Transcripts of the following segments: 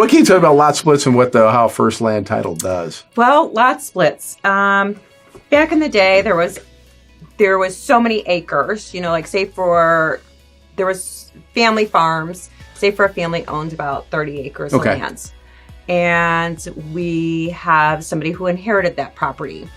What can you tell me about lot splits and how first land title does? Well, lot splits. Back in the day, there was so many acres. Like there was family farms. Say for a family owned about 30 acres of land, and we have somebody who inherited that property.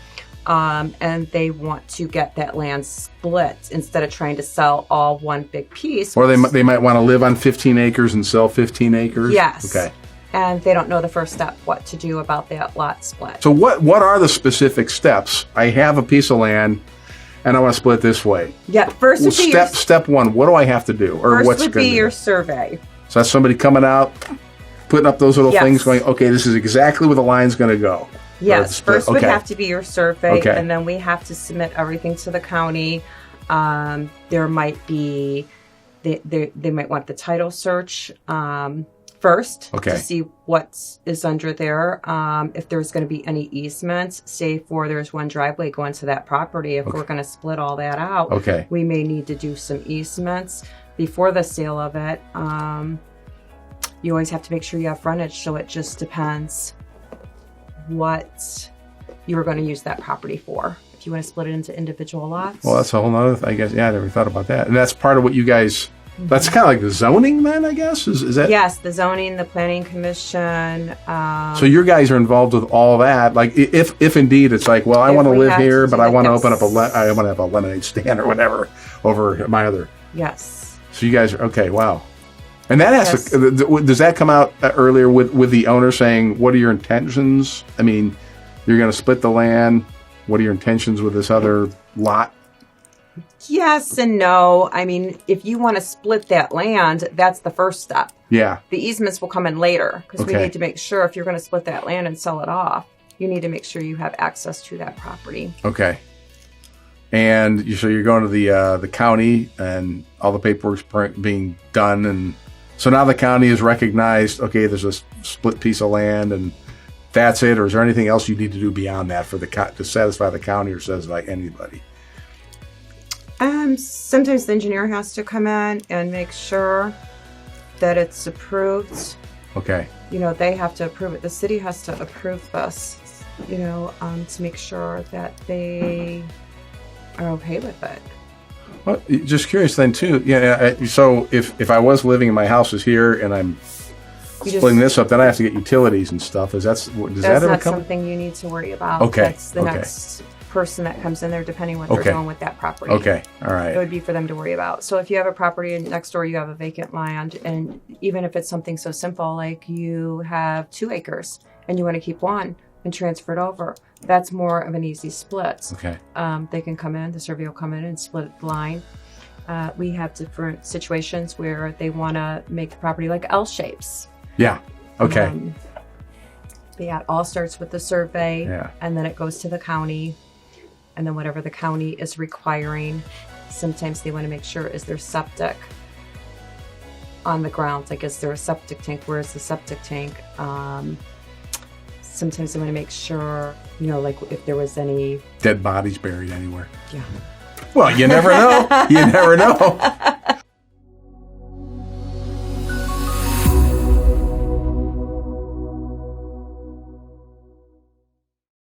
And they want to get that land split instead of trying to sell all one big piece. Or they might want to live on 15 acres and sell 15 acres? Yes. Okay. And they don't know the first step, what to do about that lot split. So what are the specific steps? I have a piece of land and I want to split this way. Yeah, first would be step one, what do I have to do? Or first what's would be your survey. So that's somebody coming out, putting up those little things going, okay, this is exactly where the line's going to go. Yes, first would have to be your survey, and then we have to submit everything to the county. There might be, they might want the title search first to see what is under there. If there's going to be any easements, say there's one driveway going to that property. If we're going to split all that out, we may need to do some easements before the sale of it. You always have to make sure you have frontage, so it just depends what you were going to use that property for. If you want to split it into individual lots. Well, that's a whole nother thing, I guess. Yeah, I never thought about that. And that's part of what you guys, that's kind of like the zoning then, I guess? Is that? Yes, the zoning, the planning commission. So your guys are involved with all that. Like if indeed it's like, well, I want to live here, but I want to open up I want to have a lemonade stand or whatever over my other. Yes. So you guys are, okay, wow. And that has to, does that come out earlier with the owner saying, what are your intentions? I mean, you're going to split the land. What are your intentions with this other lot? Yes and no. I mean, if you want to split that land, that's the first step. Yeah. The easements will come in later because we need to make sure if you're going to split that land and sell it off, you need to make sure you have access to that property. Okay. And so you're going to the county and all the paperwork's being done, and so now the county has recognized, okay, there's a split piece of land and that's it, or is there anything else you need to do beyond that for to satisfy the county or satisfy anybody? Sometimes the engineer has to come in and make sure that it's approved. Okay. They have to approve it. The city has to approve this, to make sure that they are okay with it. Well, just curious then too. Yeah. So if I was living in my house is here and I'm splitting this up, then I have to get utilities and stuff. Does that ever come? That's not something you need to worry about. Okay. That's the next person that comes in there, depending what they're doing with that property. Okay. All right. It would be for them to worry about. So if you have a property and next door you have a vacant land, and even if it's something so simple like you have 2 acres and you want to keep one and transfer it over, that's more of an easy split. Okay. They can come in, the survey will come in and split the line. We have different situations where they want to make the property like L shapes. Yeah. Okay. But yeah, it all starts with the survey, and then it goes to the county, and then whatever the county is requiring. Sometimes they want to make sure, is there septic on the ground? Like, is there a septic tank? Where is the septic tank? Sometimes they want to make sure, like if there was any dead bodies buried anywhere. Yeah. Well, you never know. You never know.